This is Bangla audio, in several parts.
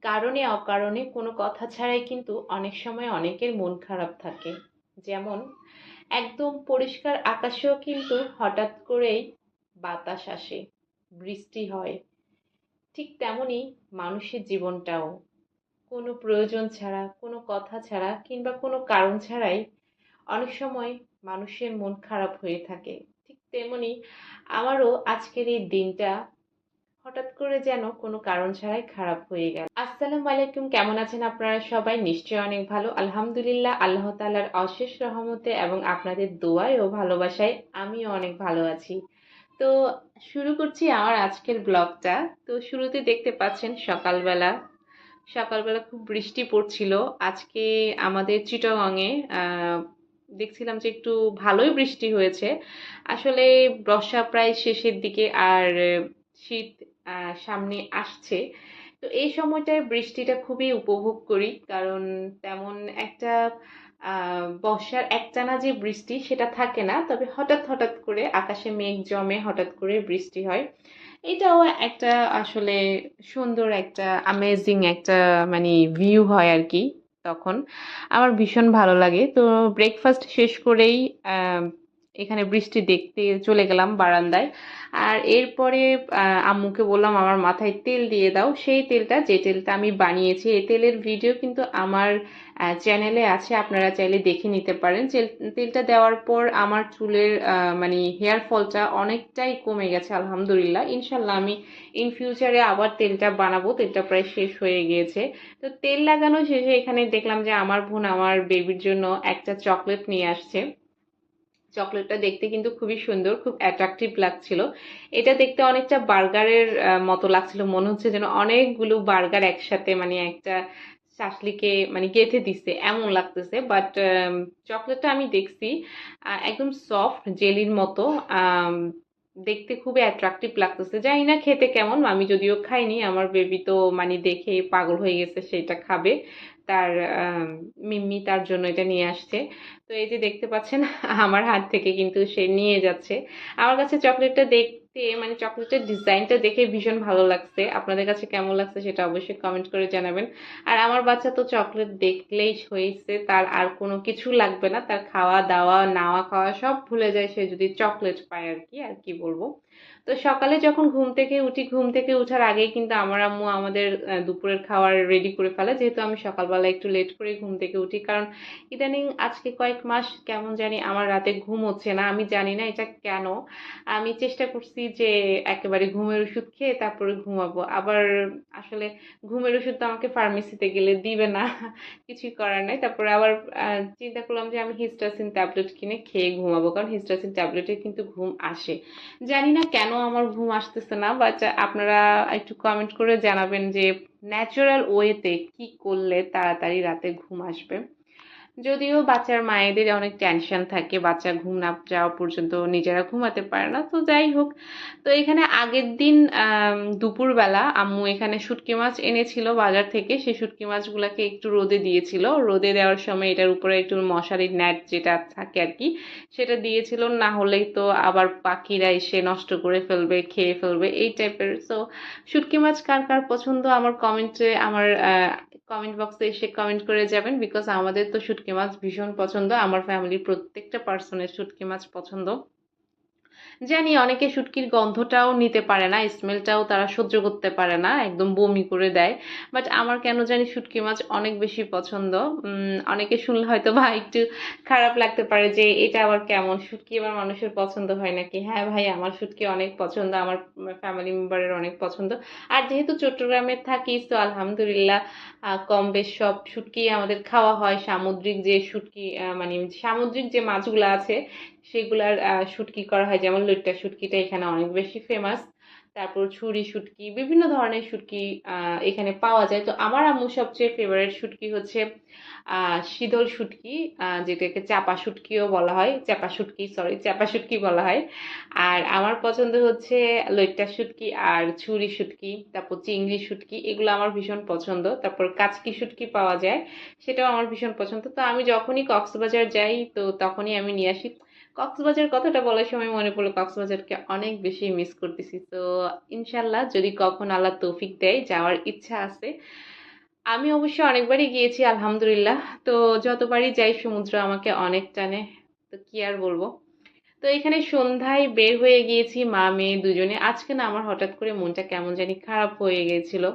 কারণে অকারণে কোনো কথা ছাড়াই কিন্তু অনেক সময় অনেকের মন খারাপ থাকে। যেমন একদম পরিষ্কার আকাশেও কিন্তু হঠাৎ করেই বাতাস আসে, বৃষ্টি হয়। ঠিক তেমনই মানুষের জীবনটাও কোনো প্রয়োজন ছাড়া, কোনো কথা ছাড়া কিংবা কোনো কারণ ছাড়াই অনেক সময় মানুষের মন খারাপ হয়ে থাকে। ঠিক তেমনি আমারও আজকের এই দিনটা হঠাৎ করে যেন কোনো কারণ ছাড়াই খারাপ হয়ে গেল। আসসালামু আলাইকুম, কেমন আছেন আপনারা সবাই? নিশ্চয়ই অনেক ভালো, আলহামদুলিল্লাহ। আল্লাহ তাআলার অশেষ রহমতে এবং আপনাদের দোয়ায় ও ভালোবাসায় আমিও অনেক ভালো আছি। তো শুরু করছি আমার আজকের ব্লগটা। তো শুরুতে দেখতে পাচ্ছেন সকালবেলা সকালবেলা খুব বৃষ্টি পড়ছিল আজকে আমাদের চিটাগংয়ে। দেখছিলাম যে একটু ভালোই বৃষ্টি হয়েছে। আসলে বর্ষা প্রায় শেষের দিকে, আর শীত সামনে আসছে। তো এই সময়টায় বৃষ্টিটা খুবই উপভোগ করি, কারণ তেমন একটা বর্ষার একটানা যে বৃষ্টি সেটা থাকে না, তবে হঠাৎ হঠাৎ করে আকাশে মেঘ জমে হঠাৎ করে বৃষ্টি হয়। এটাও একটা আসলে সুন্দর একটা অ্যামেজিং একটা মানে ভিউ হয় আর কি। তখন আমার ভীষণ ভালো লাগে। তো ব্রেকফাস্ট শেষ করেই আহ, এখানে বৃষ্টি দেখতে চলে গেলাম বারান্দায়। আর এরপরে আম্মুকে বললাম আমার মাথায় তেল দিয়ে দাও। সেই তেলটা, যে তেলটা আমি বানিয়েছি, এই তেলের ভিডিও কিন্তু আমার চ্যানেলে আছে, আপনারা চাইলে দেখে নিতে পারেন। তেলটা দেওয়ার পর আমার চুলের মানে হেয়ার ফলটা অনেকটাই কমে গেছে আলহামদুলিল্লাহ। ইনশাল্লাহ আমি ইন ফিউচারে আবার তেলটা বানাবো, তেলটা প্রায় শেষ হয়ে গিয়েছে। তো তেল লাগানো শেষে এখানে দেখলাম যে আমার বোন আমার বেবির জন্য একটা চকলেট নিয়ে আসছে। চকলেটটা দেখতে কিন্তু খুবই সুন্দর, খুব অ্যাট্রাকটিভ লাগছিল। এটা দেখতে অনেকটা বার্গারের মতো লাগছিল, মনে হচ্ছে যেন অনেকগুলো বার্গার একসাথে মানে একটা শাসলিকে মানে গেঁথে দিচ্ছে এমন লাগতেছে। বাট চকলেটটা আমি দেখছি একদম সফট জেলির মতো। আম, দেখতে খুবই অ্যাট্রাকটিভ লাগতেছে। জানি না খেতে কেমন, আমি যদিও খাইনি, আমার বেবি তো মানে দেখে পাগল হয়ে গেছে, সেটা খাবে। তার মিম্মি তার জন্য এটা নিয়ে আসছে। তো এই যে দেখতে পাচ্ছেন আমার হাত থেকে কিন্তু সে নিয়ে যাচ্ছে। আমার কাছে চকলেটটা দেখতে মানে চকলেটের ডিজাইনটা দেখে ভীষণ ভালো লাগছে। আপনাদের কাছে কেমন লাগছে সেটা অবশ্যই কমেন্ট করে জানাবেন। আর আমার বাচ্চা তো চকলেট দেখলেই হয়েছে, তার আর কোনো কিছু লাগবে না, তার খাওয়া দাওয়া নাওয়া খাওয়া সব ভুলে যায় সে যদি চকলেট পায় আর কি। আর কি বলবো। তো সকালে যখন ঘুম থেকে উঠি, ঘুম থেকে উঠার আগেই কিন্তু আমার আম্মু আমাদের দুপুরের খাবার রেডি করে ফেলে, যেহেতু আমি সকালবেলা একটু লেট করে ঘুম থেকে উঠি। কারণ ইদানিং আজকে কয়েক মাস কেমন জানি আমার রাতে ঘুম হচ্ছে না, আমি জানি না এটা কেন। আমি চেষ্টা করছি যে একেবারে ঘুমের ওষুধ খেয়ে তারপরে ঘুমাবো, আবার আসলে ঘুমের ওষুধ তো আমাকে ফার্মেসিতে গেলে দিবে না, কিছুই করার নাই। তারপরে আবার চিন্তা করলাম যে আমি হিস্টাসিন ট্যাবলেট কিনে খেয়ে ঘুমাবো, কারণ হিস্টাসিন ট্যাবলেটে কিন্তু ঘুম আসে। জানি না কেন আমার ঘুম আসতেছে না, বাট আপনারা একটু কমেন্ট করে জানাবেন যে ন্যাচারাল ওয়েতে কি করলে তাড়াতাড়ি রাতে ঘুম আসবে। যদিও বাচ্চার মায়েদের অনেক টেনশন থাকে, বাচ্চা ঘুম না যাওয়া পর্যন্ত নিজেরা ঘুমাতে পারে না। তো যাই হোক, তো এখানে আগের দিন দুপুরবেলা আম্মু এখানে শুটকি মাছ এনেছিল বাজার থেকে। সেই শুটকি মাছগুলোকে একটু রোদে দিয়েছিল। রোদে দেওয়ার সময় এটার উপরে একটু মশারির নেট যেটা থাকে আর কি, সেটা দিয়েছিল, না হলেই তো আবার পাখিরা এসে নষ্ট করে ফেলবে, খেয়ে ফেলবে, এই টাইপের। সো শুটকি মাছ কার কার পছন্দ আমার কমেন্টে, আমার কমেন্ট বক্সে এসে কমেন্ট করে যাবেন। বিকজ আমাদের তো শুটকি মাছ ভীষণ পছন্দ, আমার ফ্যামিলির প্রত্যেকটা পার্সনের শুটকি মাছ পছন্দ। জানি অনেকে শুটকির গন্ধটাও নিতে পারে না, স্মেলটাও তারা সহ্য করতে পারে না, একদম বমি করে দেয়। বাট আমার কেন জানি শুটকি মাছ অনেক বেশি পছন্দ। অনেকে শুনলে হয়তো বা একটু খারাপ লাগতে পারে যে এটা আবার কেমন, শুটকি আবার মানুষের পছন্দ হয় নাকি? হ্যাঁ ভাই, আমার শুটকি অনেক পছন্দ, আমার ফ্যামিলি মেম্বারের অনেক পছন্দ। আর যেহেতু চট্টগ্রামে থাকি, তো আলহামদুলিল্লাহ কম বেশ সব শুটকি আমাদের খাওয়া হয়। সামুদ্রিক যে শুটকি মানে সামুদ্রিক যে মাছগুলো আছে সেগুলার শুটকি করা হয়, যেমন লইট্টা শুটকিটা এখানে অনেক বেশি ফেমাস। তারপর ছুরি শুটকি, বিভিন্ন ধরনের শুটকি এখানে পাওয়া যায়। তো আমার আম্মুর সবচেয়ে ফেভারিট শুটকি হচ্ছে শীতল শুটকি, যেটাকে চাপা শুটকিও বলা হয়, চাপা শুটকি, সরি, চাপা শুটকি বলা হয়। আর আমার পছন্দ হচ্ছে লইট্টা শুটকি আর ছুরি শুটকি, তারপর চিংড়ি শুটকি, এগুলো আমার ভীষণ পছন্দ। তারপর কাচকি শুটকি পাওয়া যায়, সেটাও আমার ভীষণ পছন্দ। তো আমি যখনই কক্সবাজার যাই তো তখনই আমি নিয়ে আসি। কক্সবাজার কথাটা বলার সময় মনে পড়লো কক্সবাজারকে অনেক বেশি মিস করতেছি। তো ইনশাল্লাহ যদি কখন আল্লাহ তৌফিক দেয়, যাওয়ার ইচ্ছা আছে। আমি অবশ্য অনেকবারই গিয়েছি আলহামদুলিল্লাহ। তো যতবারই যাই সমুদ্র আমাকে অনেক টানে। তো কি আর বলবো। তো এখানে সন্ধ্যায় বের হয়ে গিয়েছি মা মেয়ে দুজনে। আজকে না আমার হঠাৎ করে মনটা কেমন জানি খারাপ হয়ে গেছিল।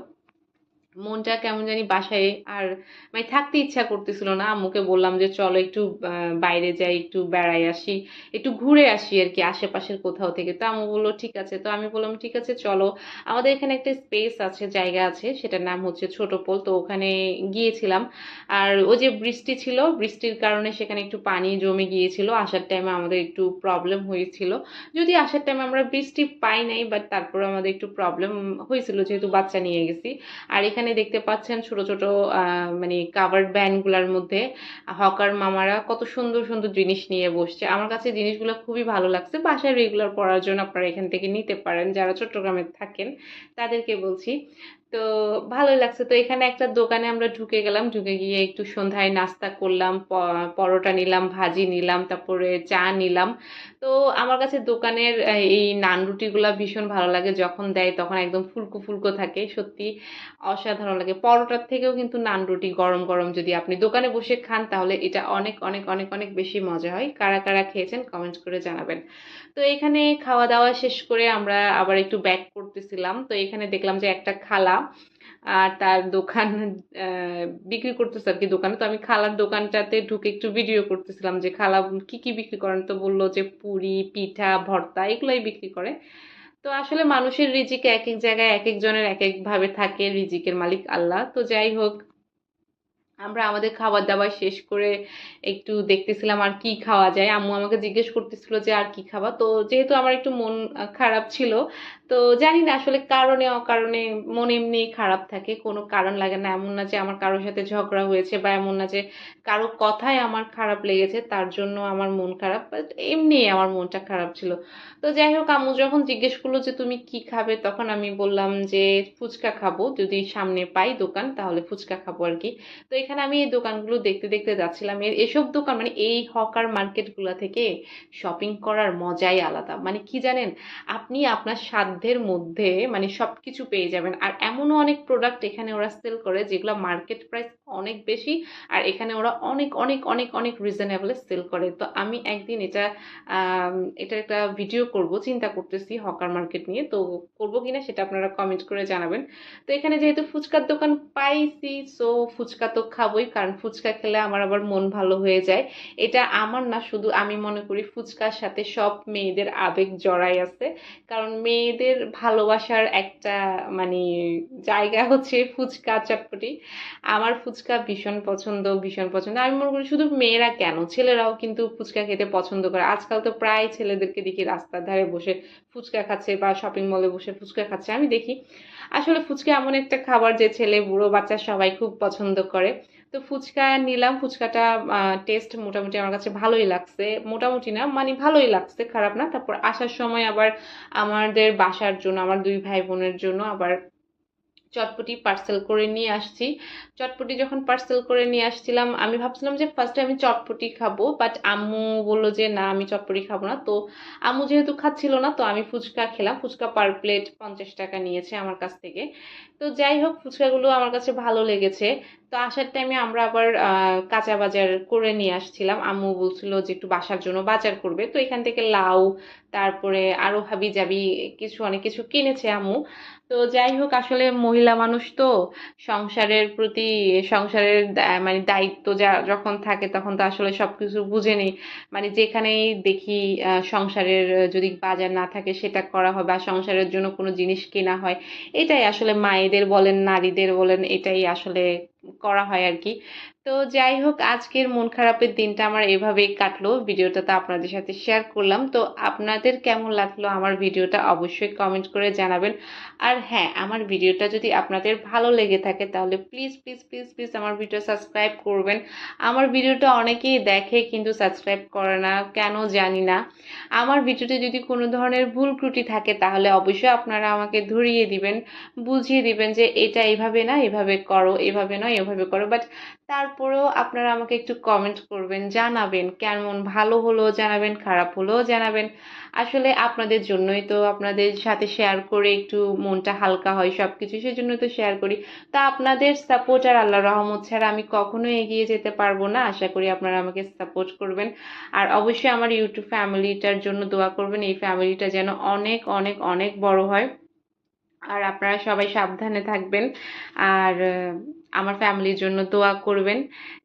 মনটা কেমন জানি বাসায় আর মানে থাকতে ইচ্ছা করতেছিল না। আম্মুকে বললাম যে চলো একটু বাইরে যাই, একটু বেড়াই আসি, একটু ঘুরে আসি আর কি আশেপাশের কোথাও থেকে। তো আম্মু বললো ঠিক আছে। তো আমি বললাম ঠিক আছে চলো। আমাদের এখানে একটা স্পেস আছে, জায়গা আছে, সেটার নাম হচ্ছে ছোট পোল। তো ওখানে গিয়েছিলাম। আর ওই যে বৃষ্টি ছিল, বৃষ্টির কারণে সেখানে একটু পানি জমে গিয়েছিল। আসার টাইমে আমাদের একটু প্রবলেম হয়েছিল। যদি আসার টাইমে আমরা বৃষ্টি পাই নাই, বাট তারপরে আমাদের একটু প্রবলেম হয়েছিল যেহেতু বাচ্চা নিয়ে গেছি। আর এখানে দেখতে পাচ্ছেন ছোট ছোট মানে কাভার্ড ভ্যান গুলার মধ্যে হকার মামারা কত সুন্দর সুন্দর জিনিস নিয়ে বসছে। আমার কাছে জিনিসগুলো খুবই ভালো লাগছে। বাসায় রেগুলার পরার জন্য আপনারা এখান থেকে নিতে পারেন যারা চট্টগ্রামে থাকেন, তাদেরকে বলছি। তো ভালোই লাগছে। তো এখানে একটা দোকানে আমরা ঢুকে গেলাম, ঢুকে গিয়ে একটু সন্ধ্যায় নাস্তা করলাম, পরোটা নিলাম, ভাজি নিলাম, তারপরে চা নিলাম। তো আমার কাছে দোকানের এই নান রুটিগুলা ভীষণ ভালো লাগে। যখন দেয় তখন একদম ফুলকো ফুলকো থাকে, সত্যি অসাধারণ লাগে। পরোটার থেকেও কিন্তু নান রুটি গরম গরম যদি আপনি দোকানে বসে খান তাহলে এটা অনেক অনেক অনেক অনেক বেশি মজা হয়। কারা কারা খেয়েছেন কমেন্ট করে জানাবেন। তো এখানে খাওয়া দাওয়া শেষ করে আমরা আবার একটু ব্যাক করতেছিলাম। তো এখানে দেখলাম যে একটা খালা আর তার দোকান বিক্রি করতেছে আর কি দোকানে। তো আমি খালার দোকানটাতে ঢুকে একটু ভিডিও করতেছিলাম যে খালা কি কি বিক্রি করেন। তো বললো যে পুরি, পিঠা, ভর্তা এগুলাই বিক্রি করে। তো আসলে মানুষের রিজিক এক এক জায়গায় এক একজনের এক এক ভাবে থাকে, রিজিকের মালিক আল্লাহ। তো যাই হোক, আমরা আমাদের খাবার দাবার শেষ করে একটু দেখতেছিলাম আর কি খাওয়া যায়। আম্মু আমাকে জিজ্ঞেস করতেছিল যে আর কি খাবা। তো যেহেতু আমার একটু মন খারাপ ছিল, তো জানি না আসলে কারণে অকারণে মন এমনি খারাপ থাকে, কোনো কারণ লাগে না। এমন না যে আমার কারোর সাথে ঝগড়া হয়েছে বা এমন না যে কারো কথায় আমার খারাপ লেগেছে তার জন্য আমার মন খারাপ, বাট এমনি আমার মনটা খারাপ ছিল। তো যাই হোক, আম্মু যখন জিজ্ঞেস করলো যে তুমি কি খাবে, তখন আমি বললাম যে ফুচকা খাবো, যদি সামনে পাই দোকান তাহলে ফুচকা খাবো আর কি। তো এখানে আমি এই দোকানগুলো দেখতে দেখতে যাচ্ছিলাম। এসব দোকান মানে এই হকার মার্কেট গুলা থেকে শপিং করার মজাই আলাদা। মানে কি জানেন, আপনি আপনার সাধ্যের মধ্যে মানে সবকিছু পেয়ে যাবেন। আর এমনও অনেক প্রোডাক্ট এখানে ওরা সেল করে যেগুলো মার্কেট প্রাইস অনেক বেশি, আর এখানে ওরা অনেক অনেক অনেক অনেক রিজনেবলে সেল করে। তো আমি একদিন এটার একটা ভিডিও করব চিন্তা করতেছি হকার মার্কেট নিয়ে। তো করবো কিনা সেটা আপনারা কমেন্ট করে জানাবেন। তো এখানে যেহেতু ফুচকার দোকান পাইছি, সো ফুচকা তো খাবোই, কারণ ফুচকা খেলে আমার আবার মন ভালো হয়ে যায়। এটা আমার না, শুধু আমি মনে করি ফুচকার সাথে সব মেয়েদের আবেগ জড়াই আছে। কারণ মেয়েদের ভালোবাসার একটা মানে জায়গা হচ্ছে ফুচকা, চটপটি। আমার ফুচকা ভীষণ পছন্দ, ভীষণ পছন্দ। আমি মনে করি শুধু মেয়েরা কেন, ছেলেরাও কিন্তু ফুচকা খেতে পছন্দ করে। আজকাল তো প্রায় ছেলেদেরকে দেখি রাস্তার ধারে বসে ফুচকা খাচ্ছে বা শপিং মলে বসে ফুচকা খাচ্ছে, আমি দেখি। আসলে ফুচকা এমন একটা খাবার যে ছেলে বুড়ো বাচ্চা সবাই খুব পছন্দ করে। তো ফুচকা নিলাম। ফুচকাটা টেস্ট মোটামুটি আমার কাছে ভালোই লাগছে। মোটামুটি না, মানে ভালোই লাগছে, খারাপ না। তারপর আসার সময় আবার আমাদের বাসার জন্য, আমার দুই ভাই বোনের জন্য আবার চটপটি পার্সেল করে নিয়ে আসছি। চটপটি যখন পার্সেল করে নিয়ে আসছিলাম, আমি ভাবছিলাম যে ফার্স্টে আমি চটপটি খাবো, বাট আম্মু বললো যে না আমি চটপটি খাবো না। তো আম্মু যেহেতু খাচ্ছিল না, তো আমি ফুচকা খেলাম। ফুচকা পার প্লেট 50 টাকা নিয়েছে আমার কাছ থেকে। তো যাই হোক, ফুচকাগুলো আমার কাছে ভালো লেগেছে। তো আসার টাইমে আমরা আবার কাঁচা বাজার করে নিয়ে আসছিলাম। আম্মু বলছিল যে একটু বাসার জন্য বাজার করবে। তো এখান থেকে লাউ, তারপরে আরো হাবি জাবি কিছু অনেক কিছু কিনেছে আম্মু। তো যাই হোক, আসলে মহিলা মানুষ তো সংসারের প্রতি, সংসারের মানে দায়িত্ব যা যখন থাকে তখন তো আসলে সবকিছু বুঝে নেই। মানে যেখানেই দেখি সংসারের যদি বাজার না থাকে সেটা করা হয়, বা সংসারের জন্য কোনো জিনিস কেনা হয়, এটাই আসলে মায়েদের বলেন নারীদের বলেন এটাই আসলে করা হয় আর কি। তো যাই হোক, আজকের মন খারাপের দিনটা আমার এভাবেই কাটলো। ভিডিওটা তো আপনাদের সাথে শেয়ার করলাম। তো আপনাদের কেমন লাগলো আমার ভিডিওটা অবশ্যই কমেন্ট করে জানাবেন। আর হ্যাঁ, আমার ভিডিওটা যদি আপনাদের ভালো লেগে থাকে তাহলে প্লিজ প্লিজ প্লিজ প্লিজ আমার ভিডিও সাবস্ক্রাইব করবেন। আমার ভিডিওটা অনেকেই দেখে কিন্তু সাবস্ক্রাইব করে না, কেন জানি না। আমার ভিডিওতে যদি কোনো ধরনের ভুল ত্রুটি থাকে তাহলে অবশ্যই আপনারা আমাকে ধরিয়ে দিবেন, বুঝিয়ে দিবেন যে এটা এভাবে না, এভাবে করো, এভাবে নয় সবসময় এভাবে করো, বাট তারপরেও আপনারা আমাকে একটু কমেন্ট করবেন, জানাবেন কেমন, ভালো হলেও জানাবেন, খারাপ হলেও জানাবেন। আসলে আপনাদের জন্যই তো, আপনাদের সাথে শেয়ার করে একটু মনটা হালকা হয় সবকিছু, সেজন্য তো শেয়ার করি। তা আপনাদের সাপোর্ট আর আল্লাহর রহমত ছাড়া আমি কখনো এগিয়ে যেতে পারবো না। আশা করি আপনারা আমাকে সাপোর্ট করবেন। আর অবশ্যই আমার ইউটিউব ফ্যামিলিটার জন্য দোয়া করবেন, এই ফ্যামিলিটা যেন অনেক অনেক অনেক বড় হয়। আর আপনারা সবাই সাবধানে থাকবেন। আর আমার ফ্যামিলির জন্য দোয়া করবেন।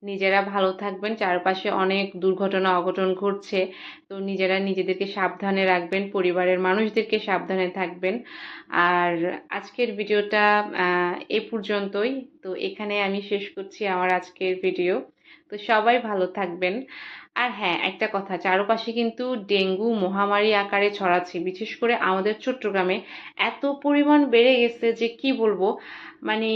নিজেরা ভালো থাকবেন, চারপাশে অনেক দুর্ঘটনা অঘটন ঘটছে, তো নিজেরা নিজেদেরকে সাবধানে রাখবেন, পরিবারের মানুষদেরকে সাবধানে থাকবেন। আর আজকের ভিডিওটা এ পর্যন্তই। তো এখানে আমি শেষ করছি আমার আজকের ভিডিও। তো সবাই ভালো থাকবেন। আর হ্যাঁ, একটা কথা, চারপাশে কিন্তু ডেঙ্গু মহামারী আকারে ছড়াচ্ছে, বিশেষ করে আমাদের চট্টগ্রামে এত পরিমাণ বেড়ে গেছে যে কি বলবো। মানে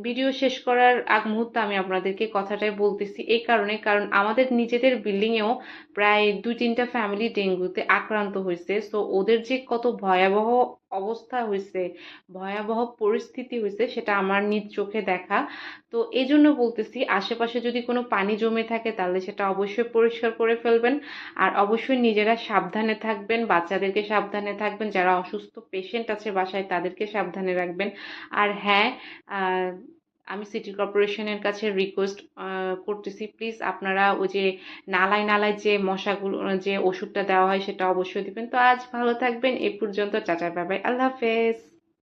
ভিডিও শেষ করার আগ মুহূর্তে আমি আপনাদেরকে কথাটাই বলতেছি এই কারণে, কারণ আমাদের নিজেদের বিল্ডিং এও প্রায় 2-3টা ফ্যামিলি ডেঙ্গুতে আক্রান্ত হয়েছে। সো ওদের যে কত ভয়াবহ অবস্থা হয়েছে, ভয়াবহ পরিস্থিতি হয়েছে, সেটা আমার নিজ চোখে দেখা। তো এই জন্য বলতেছি, আশেপাশে যদি কোনো পানি জমে থাকে তাহলে সেটা অবশ্যই পরিষ্কার করে ফেলবেন। আর অবশ্যই নিজেরা সাবধানে থাকবেন, বাচ্চাদেরকে সাবধানে থাকবেন, যারা অসুস্থ পেশেন্ট আছে বাসায় তাদেরকে সাবধানে রাখবেন। আর হ্যাঁ, আহ, আমি সিটি কর্পোরেশনের কাছে রিকোয়েস্ট করতেছি, প্লিজ আপনারা ওই যে নালায় নালায় যে মশাগুলো, যে ওষুধটা দেওয়া হয় সেটা অবশ্যই দিবেন। তো আজ ভালো থাকবেন, এ পর্যন্ত, টাটা বাই বাই, আল্লাহ হাফেজ।